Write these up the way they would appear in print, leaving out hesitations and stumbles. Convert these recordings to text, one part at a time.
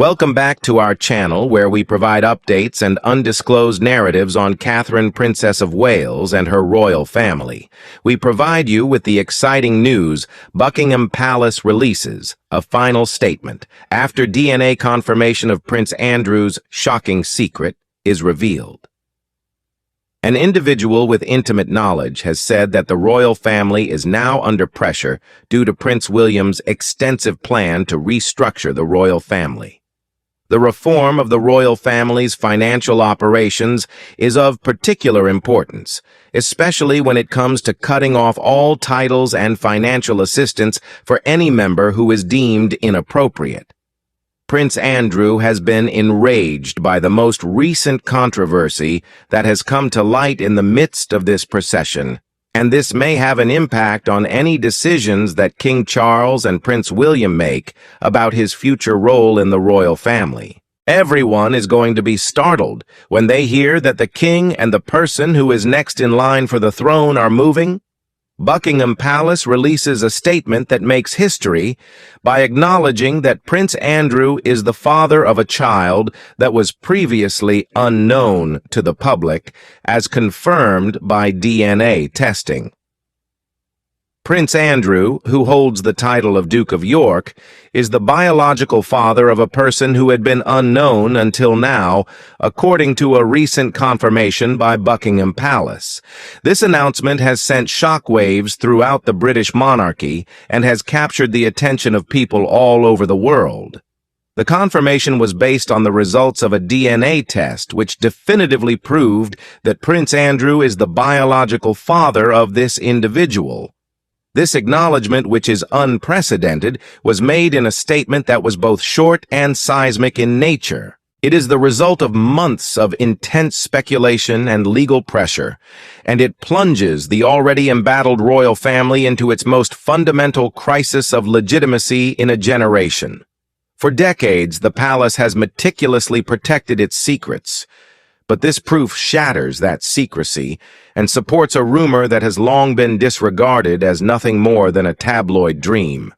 Welcome back to our channel where we provide updates and undisclosed narratives on Catherine, Princess of Wales and her royal family. We provide you with the exciting news. Buckingham Palace releases a final statement after DNA confirmation of Prince Andrew's shocking secret is revealed. An individual with intimate knowledge has said that the royal family is now under pressure due to Prince William's extensive plan to restructure the royal family. The reform of the royal family's financial operations is of particular importance, especially when it comes to cutting off all titles and financial assistance for any member who is deemed inappropriate. Prince Andrew has been enraged by the most recent controversy that has come to light in the midst of this procession, and this may have an impact on any decisions that King Charles and Prince William make about his future role in the royal family. Everyone is going to be startled when they hear that the king and the person who is next in line for the throne are moving. Buckingham Palace releases a statement that makes history by acknowledging that Prince Andrew is the father of a child that was previously unknown to the public, as confirmed by DNA testing. Prince Andrew, who holds the title of Duke of York, is the biological father of a person who had been unknown until now, according to a recent confirmation by Buckingham Palace. This announcement has sent shockwaves throughout the British monarchy and has captured the attention of people all over the world. The confirmation was based on the results of a DNA test, which definitively proved that Prince Andrew is the biological father of this individual. This acknowledgement, which is unprecedented, was made in a statement that was both short and seismic in nature. It is the result of months of intense speculation and legal pressure, and it plunges the already embattled royal family into its most fundamental crisis of legitimacy in a generation. For decades, the palace has meticulously protected its secrets, but this proof shatters that secrecy and supports a rumor that has long been disregarded as nothing more than a tabloid dream.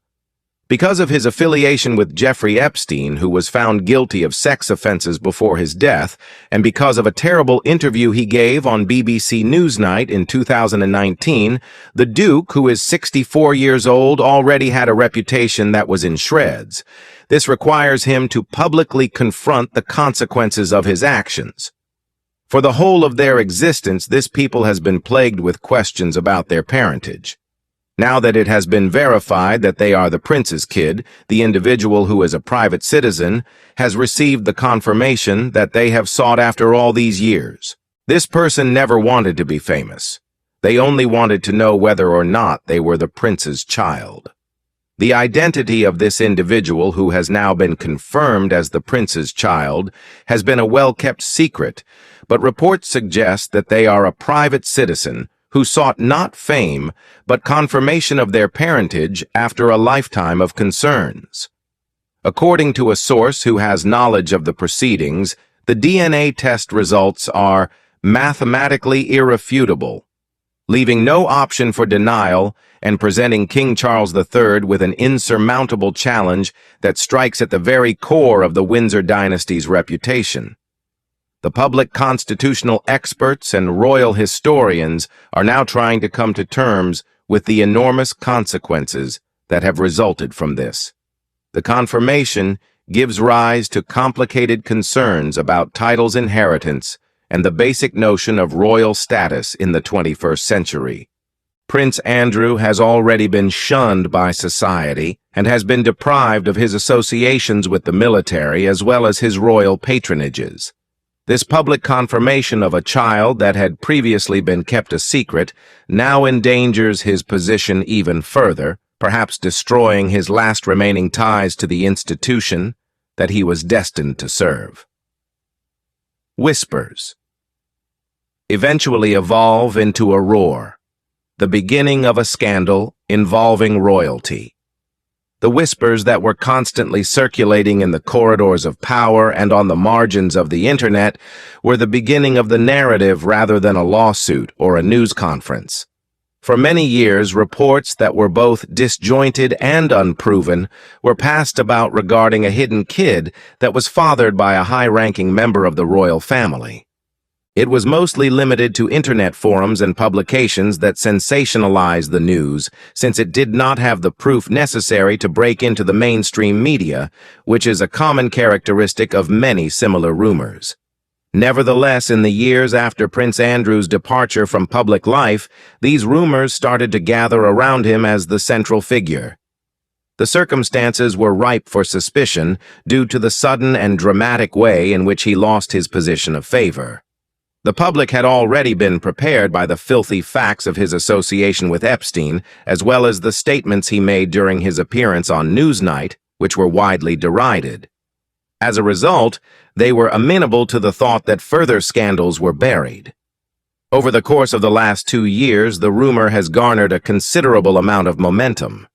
Because of his affiliation with Jeffrey Epstein, who was found guilty of sex offenses before his death, and because of a terrible interview he gave on BBC Newsnight in 2019, the Duke, who is 64 years old, already had a reputation that was in shreds. This requires him to publicly confront the consequences of his actions. For the whole of their existence, this people has been plagued with questions about their parentage. Now that it has been verified that they are the prince's kid, the individual who is a private citizen has received the confirmation that they have sought after all these years. This person never wanted to be famous. They only wanted to know whether or not they were the prince's child. The identity of this individual, who has now been confirmed as the prince's child, has been a well-kept secret, but reports suggest that they are a private citizen who sought not fame, but confirmation of their parentage after a lifetime of concerns. According to a source who has knowledge of the proceedings, the DNA test results are mathematically irrefutable, leaving no option for denial and presenting King Charles III with an insurmountable challenge that strikes at the very core of the Windsor dynasty's reputation. The public constitutional experts and royal historians are now trying to come to terms with the enormous consequences that have resulted from this. The confirmation gives rise to complicated concerns about titles inheritance and the basic notion of royal status in the 21st century. Prince Andrew has already been shunned by society and has been deprived of his associations with the military as well as his royal patronages. This public confirmation of a child that had previously been kept a secret now endangers his position even further, perhaps destroying his last remaining ties to the institution that he was destined to serve. Whispers eventually evolve into a roar, the beginning of a scandal involving royalty. The whispers that were constantly circulating in the corridors of power and on the margins of the internet were the beginning of the narrative rather than a lawsuit or a news conference. For many years, reports that were both disjointed and unproven were passed about regarding a hidden kid that was fathered by a high-ranking member of the royal family. It was mostly limited to internet forums and publications that sensationalized the news, since it did not have the proof necessary to break into the mainstream media, which is a common characteristic of many similar rumors. Nevertheless, in the years after Prince Andrew's departure from public life, these rumors started to gather around him as the central figure. The circumstances were ripe for suspicion due to the sudden and dramatic way in which he lost his position of favor. The public had already been prepared by the filthy facts of his association with Epstein, as well as the statements he made during his appearance on Newsnight, which were widely derided. As a result, they were amenable to the thought that further scandals were buried. Over the course of the last 2 years, the rumor has garnered a considerable amount of momentum.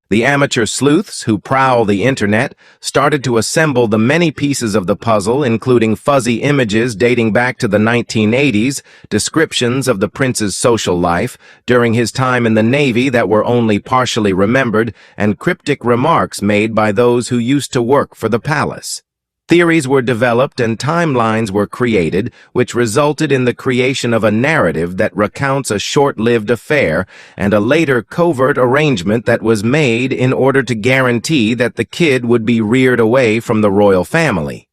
The amateur sleuths who prowl the internet started to assemble the many pieces of the puzzle, including fuzzy images dating back to the 1980s, descriptions of the prince's social life during his time in the Navy that were only partially remembered, and cryptic remarks made by those who used to work for the palace. Theories were developed and timelines were created, which resulted in the creation of a narrative that recounts a short-lived affair and a later covert arrangement that was made in order to guarantee that the kid would be reared away from the royal family.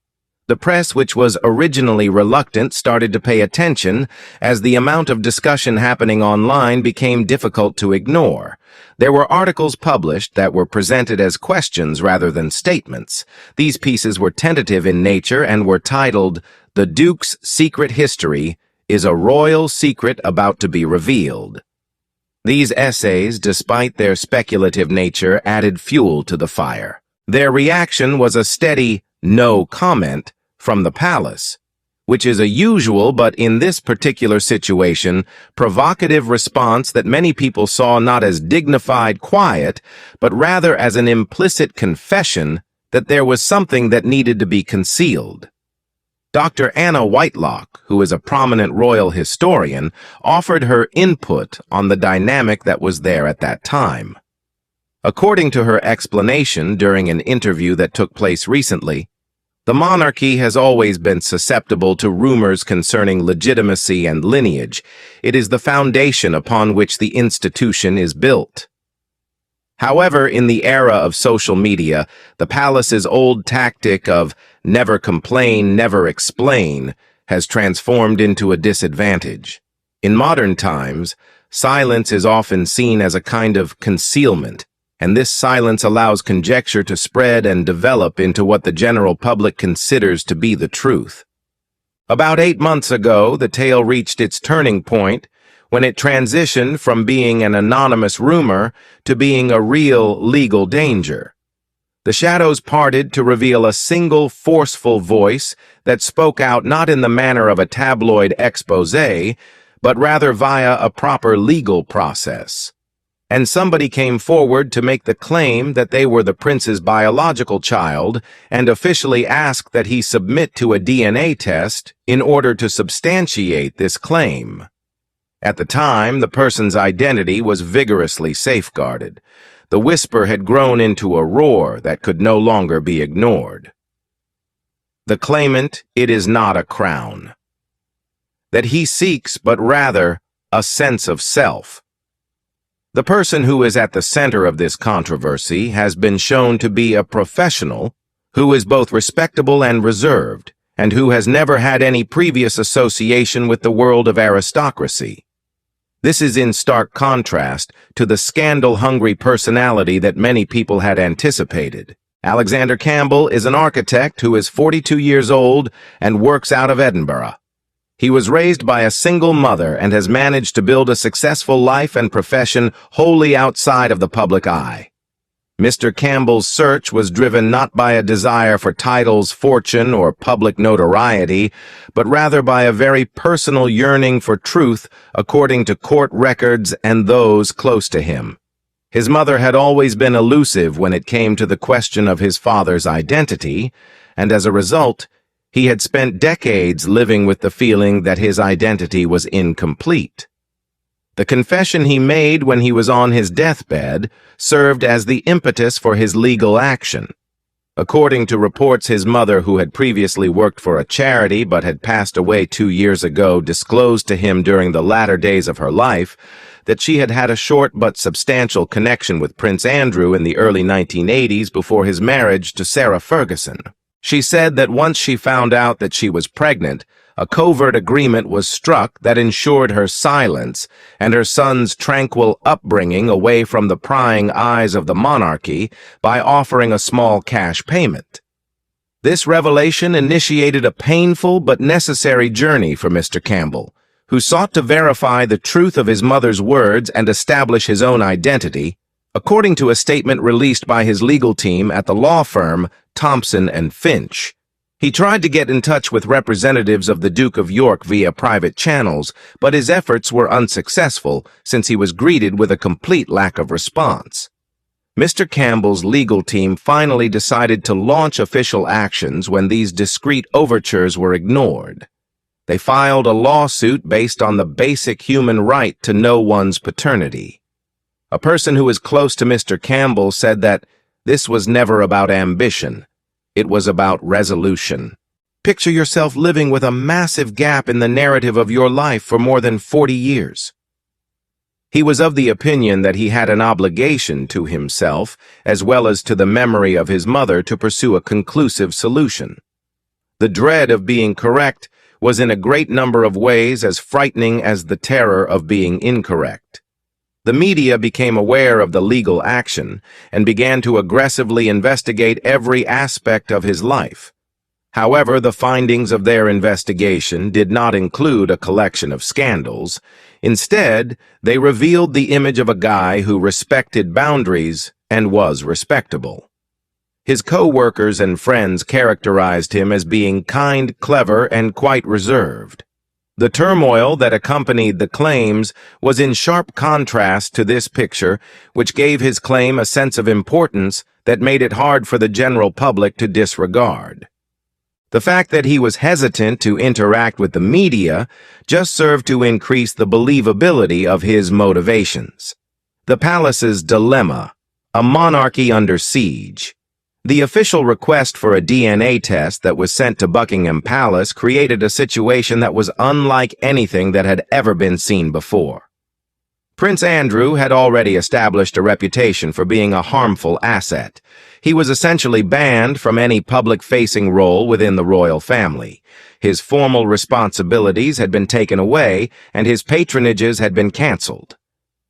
The press, which was originally reluctant, started to pay attention as the amount of discussion happening online became difficult to ignore. There were articles published that were presented as questions rather than statements. These pieces were tentative in nature and were titled, "The Duke's Secret History is a Royal Secret About to be Revealed." These essays, despite their speculative nature, added fuel to the fire. Their reaction was a steady, no comment from the palace, which is a usual but in this particular situation, provocative response that many people saw not as dignified quiet, but rather as an implicit confession that there was something that needed to be concealed. Dr. Anna Whitelock, who is a prominent royal historian, offered her input on the dynamic that was there at that time. According to her explanation during an interview that took place recently, the monarchy has always been susceptible to rumors concerning legitimacy and lineage. It is the foundation upon which the institution is built. However, in the era of social media, the palace's old tactic of never complain, never explain has transformed into a disadvantage. In modern times, silence is often seen as a kind of concealment, and this silence allows conjecture to spread and develop into what the general public considers to be the truth. About 8 months ago, the tale reached its turning point when it transitioned from being an anonymous rumor to being a real legal danger. The shadows parted to reveal a single forceful voice that spoke out not in the manner of a tabloid exposé, but rather via a proper legal process. And somebody came forward to make the claim that they were the prince's biological child and officially asked that he submit to a DNA test in order to substantiate this claim. At the time, the person's identity was vigorously safeguarded. The whisper had grown into a roar that could no longer be ignored. The claimant, it is not a crown. That he seeks, but rather, a sense of self. The person who is at the center of this controversy has been shown to be a professional who is both respectable and reserved, and who has never had any previous association with the world of aristocracy. This is in stark contrast to the scandal-hungry personality that many people had anticipated. Alexander Campbell is an architect who is 42 years old and works out of Edinburgh. He was raised by a single mother and has managed to build a successful life and profession wholly outside of the public eye. Mr. Campbell's search was driven not by a desire for titles, fortune, or public notoriety, but rather by a very personal yearning for truth according to court records and those close to him. His mother had always been elusive when it came to the question of his father's identity, and as a result, he had spent decades living with the feeling that his identity was incomplete. The confession he made when he was on his deathbed served as the impetus for his legal action. According to reports, his mother, who had previously worked for a charity but had passed away 2 years ago, disclosed to him during the latter days of her life that she had had a short but substantial connection with Prince Andrew in the early 1980s before his marriage to Sarah Ferguson. She said that once she found out that she was pregnant, a covert agreement was struck that ensured her silence and her son's tranquil upbringing away from the prying eyes of the monarchy by offering a small cash payment. This revelation initiated a painful but necessary journey for Mr. Campbell, who sought to verify the truth of his mother's words and establish his own identity, according to a statement released by his legal team at the law firm Thompson and Finch. He tried to get in touch with representatives of the Duke of York via private channels, but his efforts were unsuccessful since he was greeted with a complete lack of response. Mr. Campbell's legal team finally decided to launch official actions when these discreet overtures were ignored. They filed a lawsuit based on the basic human right to know one's paternity. A person who is close to Mr. Campbell said that this was never about ambition. It was about resolution. Picture yourself living with a massive gap in the narrative of your life for more than 40 years. He was of the opinion that he had an obligation to himself, as well as to the memory of his mother, to pursue a conclusive solution. The dread of being correct was in a great number of ways as frightening as the terror of being incorrect. The media became aware of the legal action and began to aggressively investigate every aspect of his life. However, the findings of their investigation did not include a collection of scandals. Instead, they revealed the image of a guy who respected boundaries and was respectable. His co-workers and friends characterized him as being kind, clever, and quite reserved. The turmoil that accompanied the claims was in sharp contrast to this picture, which gave his claim a sense of importance that made it hard for the general public to disregard. The fact that he was hesitant to interact with the media just served to increase the believability of his motivations. The palace's dilemma, a monarchy under siege. The official request for a DNA test that was sent to Buckingham Palace created a situation that was unlike anything that had ever been seen before. Prince Andrew had already established a reputation for being a harmful asset. He was essentially banned from any public-facing role within the royal family. His formal responsibilities had been taken away, and his patronages had been cancelled.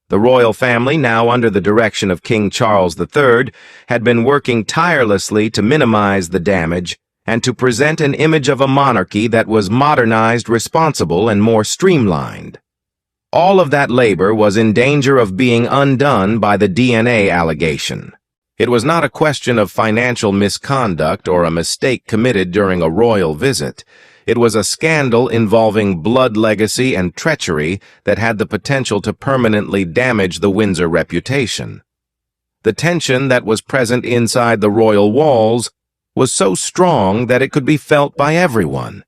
The royal family, now under the direction of King Charles III, had been working tirelessly to minimize the damage and to present an image of a monarchy that was modernized, responsible, and more streamlined. All of that labor was in danger of being undone by the DNA allegation. It was not a question of financial misconduct or a mistake committed during a royal visit. It was a scandal involving blood legacy and treachery that had the potential to permanently damage the Windsor reputation. The tension that was present inside the royal walls was so strong that it could be felt by everyone.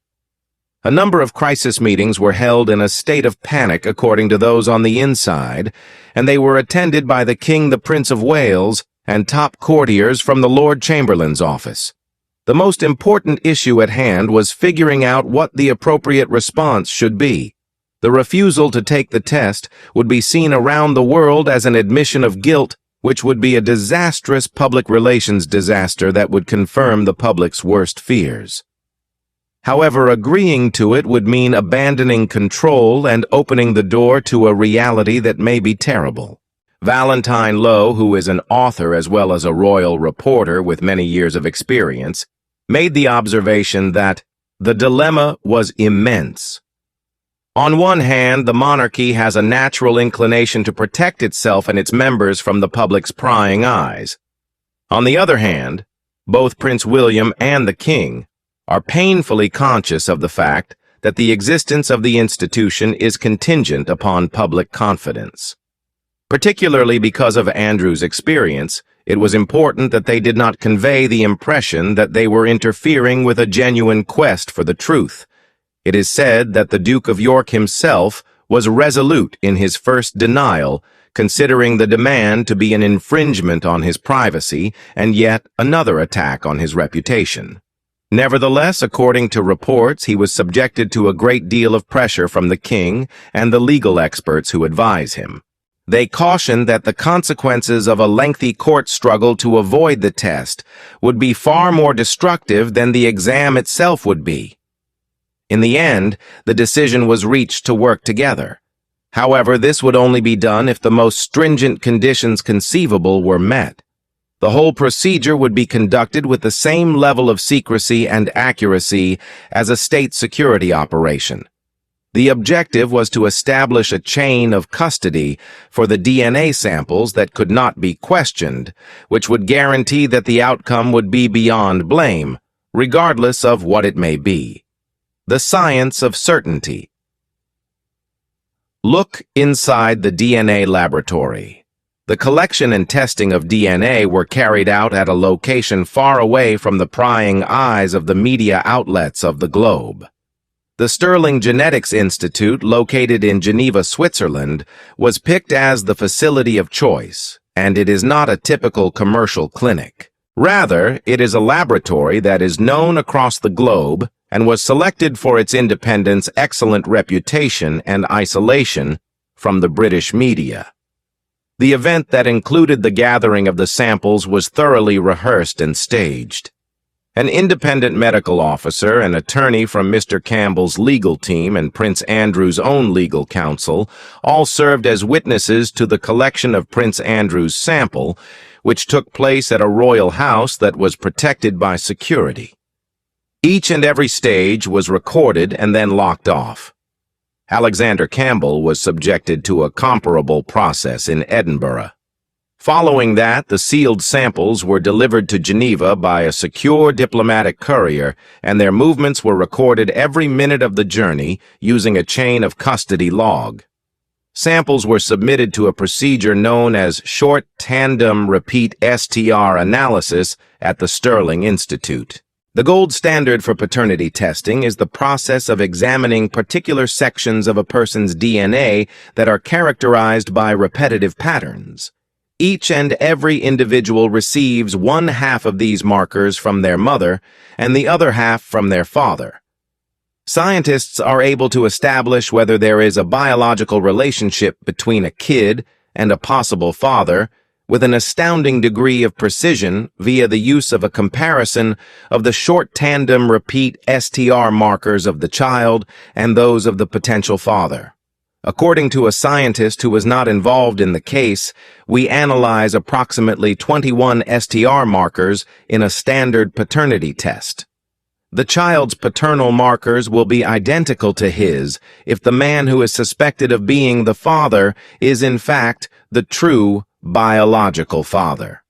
A number of crisis meetings were held in a state of panic according to those on the inside, and they were attended by the King, the Prince of Wales, and top courtiers from the Lord Chamberlain's office. The most important issue at hand was figuring out what the appropriate response should be. The refusal to take the test would be seen around the world as an admission of guilt, which would be a disastrous public relations disaster that would confirm the public's worst fears. However, agreeing to it would mean abandoning control and opening the door to a reality that may be terrible. Valentine Lowe, who is an author as well as a royal reporter with many years of experience, made the observation that the dilemma was immense. On one hand, the monarchy has a natural inclination to protect itself and its members from the public's prying eyes. On the other hand, both Prince William and the King are painfully conscious of the fact that the existence of the institution is contingent upon public confidence. Particularly because of Andrew's experience, it was important that they did not convey the impression that they were interfering with a genuine quest for the truth. It is said that the Duke of York himself was resolute in his first denial, considering the demand to be an infringement on his privacy and yet another attack on his reputation. Nevertheless, according to reports, he was subjected to a great deal of pressure from the king and the legal experts who advise him. They cautioned that the consequences of a lengthy court struggle to avoid the test would be far more destructive than the exam itself would be. In the end, the decision was reached to work together. However, this would only be done if the most stringent conditions conceivable were met. The whole procedure would be conducted with the same level of secrecy and accuracy as a state security operation. The objective was to establish a chain of custody for the DNA samples that could not be questioned, which would guarantee that the outcome would be beyond blame, regardless of what it may be. The science of certainty. Look inside the DNA laboratory. The collection and testing of DNA were carried out at a location far away from the prying eyes of the media outlets of the globe. The Sterling Genetics Institute, located in Geneva, Switzerland, was picked as the facility of choice, and it is not a typical commercial clinic. Rather, it is a laboratory that is known across the globe and was selected for its independence, excellent reputation, and isolation from the British media. The event that included the gathering of the samples was thoroughly rehearsed and staged. An independent medical officer, an attorney from Mr. Campbell's legal team, and Prince Andrew's own legal counsel all served as witnesses to the collection of Prince Andrew's sample, which took place at a royal house that was protected by security. Each and every stage was recorded and then locked off. Alexander Campbell was subjected to a comparable process in Edinburgh. Following that, the sealed samples were delivered to Geneva by a secure diplomatic courier, and their movements were recorded every minute of the journey using a chain of custody log. Samples were submitted to a procedure known as short tandem repeat STR analysis at the Sterling Institute. The gold standard for paternity testing is the process of examining particular sections of a person's DNA that are characterized by repetitive patterns. Each and every individual receives one half of these markers from their mother and the other half from their father. Scientists are able to establish whether there is a biological relationship between a kid and a possible father with an astounding degree of precision via the use of a comparison of the short tandem repeat STR markers of the child and those of the potential father. According to a scientist who was not involved in the case, we analyze approximately 21 STR markers in a standard paternity test. The child's paternal markers will be identical to his if the man who is suspected of being the father is in fact the true biological father.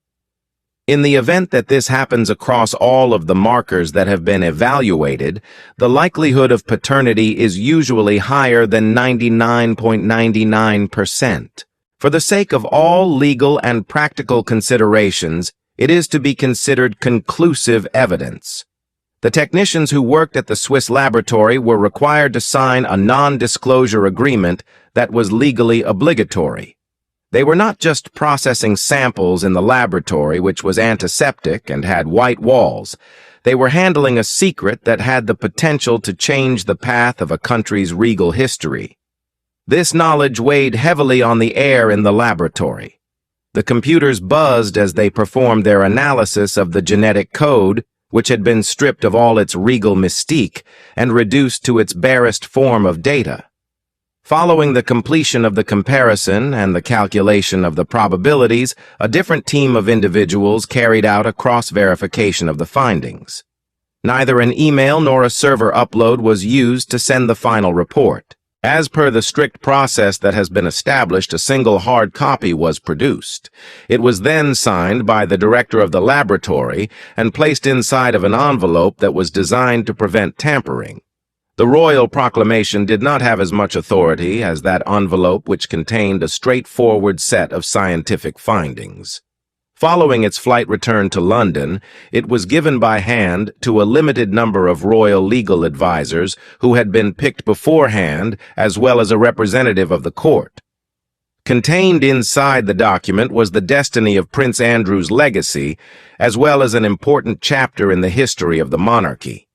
In the event that this happens across all of the markers that have been evaluated, the likelihood of paternity is usually higher than 99.99%. For the sake of all legal and practical considerations, it is to be considered conclusive evidence. The technicians who worked at the Swiss laboratory were required to sign a non-disclosure agreement that was legally obligatory. They were not just processing samples in the laboratory, which was antiseptic and had white walls. They were handling a secret that had the potential to change the path of a country's regal history. This knowledge weighed heavily on the air in the laboratory. The computers buzzed as they performed their analysis of the genetic code, which had been stripped of all its regal mystique and reduced to its barest form of data. Following the completion of the comparison and the calculation of the probabilities, a different team of individuals carried out a cross-verification of the findings. Neither an email nor a server upload was used to send the final report. As per the strict process that has been established, a single hard copy was produced. It was then signed by the director of the laboratory and placed inside of an envelope that was designed to prevent tampering. The royal proclamation did not have as much authority as that envelope, which contained a straightforward set of scientific findings. Following its flight return to London, it was given by hand to a limited number of royal legal advisers who had been picked beforehand, as well as a representative of the court. Contained inside the document was the destiny of Prince Andrew's legacy, as well as an important chapter in the history of the monarchy.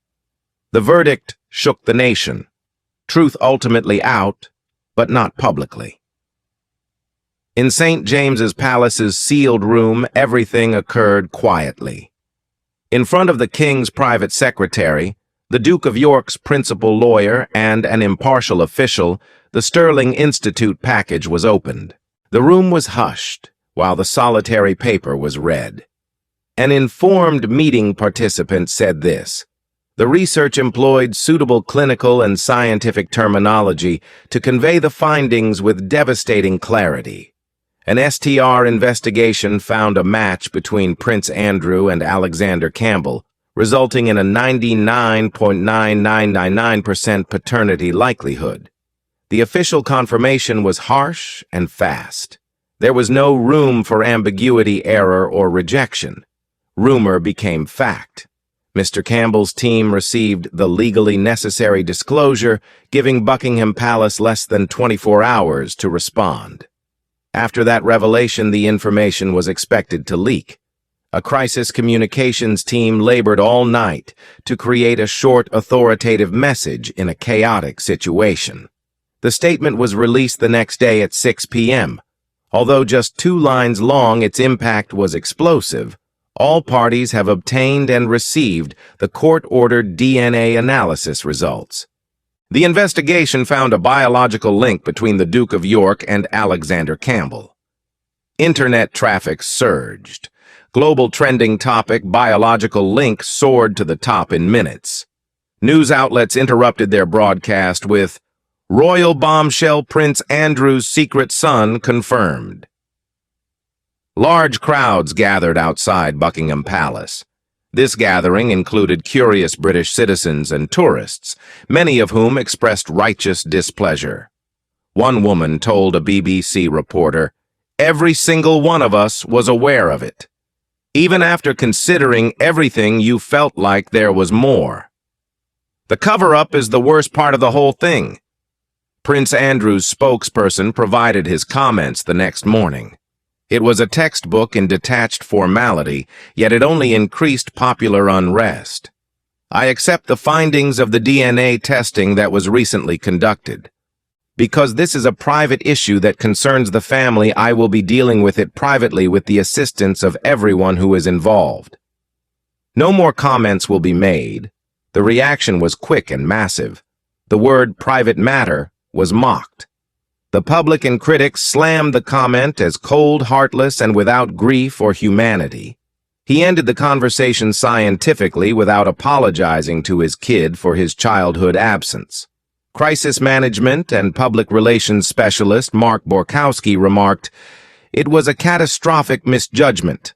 The verdict shook the nation. Truth ultimately out, but not publicly. In St. James's Palace's sealed room, everything occurred quietly. In front of the king's private secretary, the Duke of York's principal lawyer, and an impartial official, the Sterling Institute package was opened. The room was hushed, while the solitary paper was read. An informed meeting participant said this: "The research employed suitable clinical and scientific terminology to convey the findings with devastating clarity. An STR investigation found a match between Prince Andrew and Alexander Campbell, resulting in a 99.9999% paternity likelihood. The official confirmation was harsh and fast. There was no room for ambiguity, error, or rejection. Rumor became fact. Mr. Campbell's team received the legally necessary disclosure, giving Buckingham Palace less than 24 hours to respond. After that revelation, the information was expected to leak. A crisis communications team labored all night to create a short, authoritative message in a chaotic situation. The statement was released the next day at 6 p.m. Although just 2 lines long, its impact was explosive. All parties have obtained and received the court-ordered DNA analysis results. The investigation found a biological link between the Duke of York and Alexander Campbell. Internet traffic surged. Global trending topic biological link soared to the top in minutes. News outlets interrupted their broadcast with, "Royal bombshell Prince Andrew's secret son confirmed." Large crowds gathered outside Buckingham Palace. This gathering included curious British citizens and tourists, many of whom expressed righteous displeasure. One woman told a BBC reporter, "Every single one of us was aware of it. Even after considering everything, you felt like there was more. The cover-up is the worst part of the whole thing." Prince Andrew's spokesperson provided his comments the next morning. It was a textbook in detached formality, yet it only increased popular unrest. "I accept the findings of the DNA testing that was recently conducted. Because this is a private issue that concerns the family, I will be dealing with it privately with the assistance of everyone who is involved." No more comments will be made. The reaction was quick and massive. The word "private matter" was mocked. The public and critics slammed the comment as cold, heartless, and without grief or humanity. He ended the conversation scientifically without apologizing to his kid for his childhood absence. Crisis management and public relations specialist Mark Borkowski remarked, "It was a catastrophic misjudgment."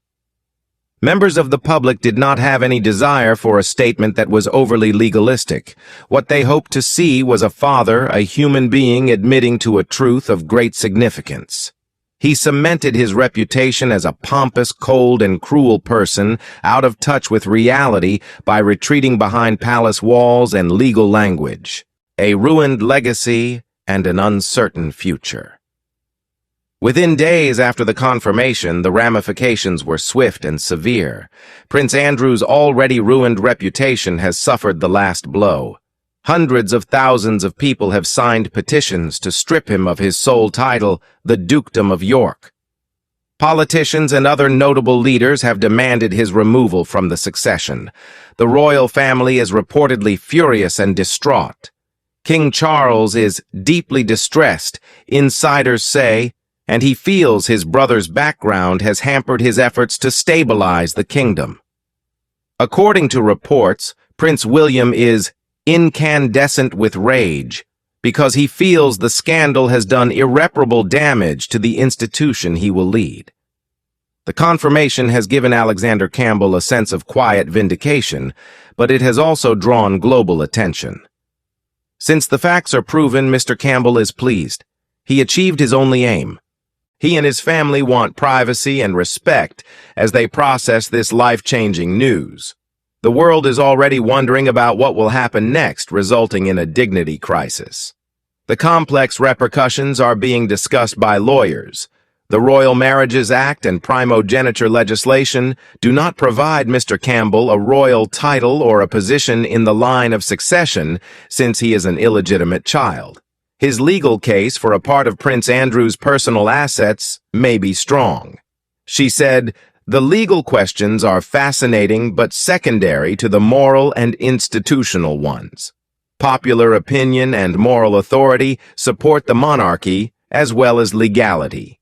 Members of the public did not have any desire for a statement that was overly legalistic. What they hoped to see was a father, a human being, admitting to a truth of great significance. He cemented his reputation as a pompous, cold, and cruel person, out of touch with reality, by retreating behind palace walls and legal language. A ruined legacy and an uncertain future. Within days after the confirmation, the ramifications were swift and severe. Prince Andrew's already ruined reputation has suffered the last blow. Hundreds of thousands of people have signed petitions to strip him of his sole title, the Dukedom of York. Politicians and other notable leaders have demanded his removal from the succession. The royal family is reportedly furious and distraught. King Charles is deeply distressed, insiders say, and he feels his brother's background has hampered his efforts to stabilize the kingdom. According to reports, Prince William is incandescent with rage because he feels the scandal has done irreparable damage to the institution he will lead. The confirmation has given Alexander Campbell a sense of quiet vindication, but it has also drawn global attention. Since the facts are proven, Mr. Campbell is pleased. He achieved his only aim. He and his family want privacy and respect as they process this life-changing news. The world is already wondering about what will happen next, resulting in a dignity crisis. The complex repercussions are being discussed by lawyers. The Royal Marriages Act and primogeniture legislation do not provide Mr. Campbell a royal title or a position in the line of succession since he is an illegitimate child. His legal case for a part of Prince Andrew's personal assets may be strong. She said, "The legal questions are fascinating but secondary to the moral and institutional ones. Popular opinion and moral authority support the monarchy as well as legality."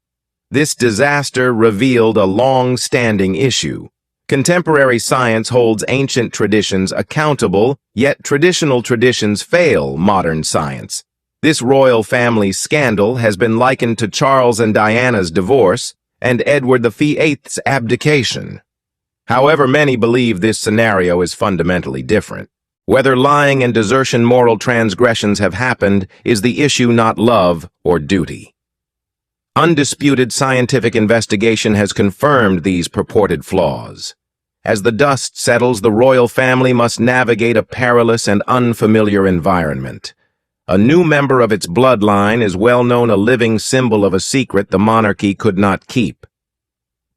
This disaster revealed a long-standing issue. Contemporary science holds ancient traditions accountable, yet traditional traditions fail modern science. This royal family scandal has been likened to Charles and Diana's divorce and Edward VIII's abdication. However, many believe this scenario is fundamentally different. Whether lying and desertion moral transgressions have happened is the issue, not love or duty. Undisputed scientific investigation has confirmed these purported flaws. As the dust settles, the royal family must navigate a perilous and unfamiliar environment. A new member of its bloodline is well known, a living symbol of a secret the monarchy could not keep.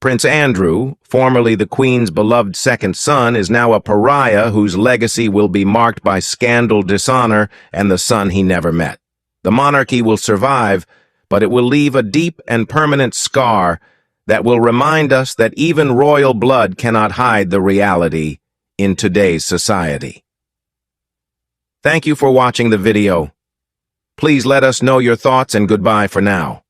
Prince Andrew, formerly the Queen's beloved second son, is now a pariah whose legacy will be marked by scandal, dishonor, and the son he never met. The monarchy will survive, but it will leave a deep and permanent scar that will remind us that even royal blood cannot hide the reality in today's society. Thank you for watching the video. Please let us know your thoughts, and goodbye for now.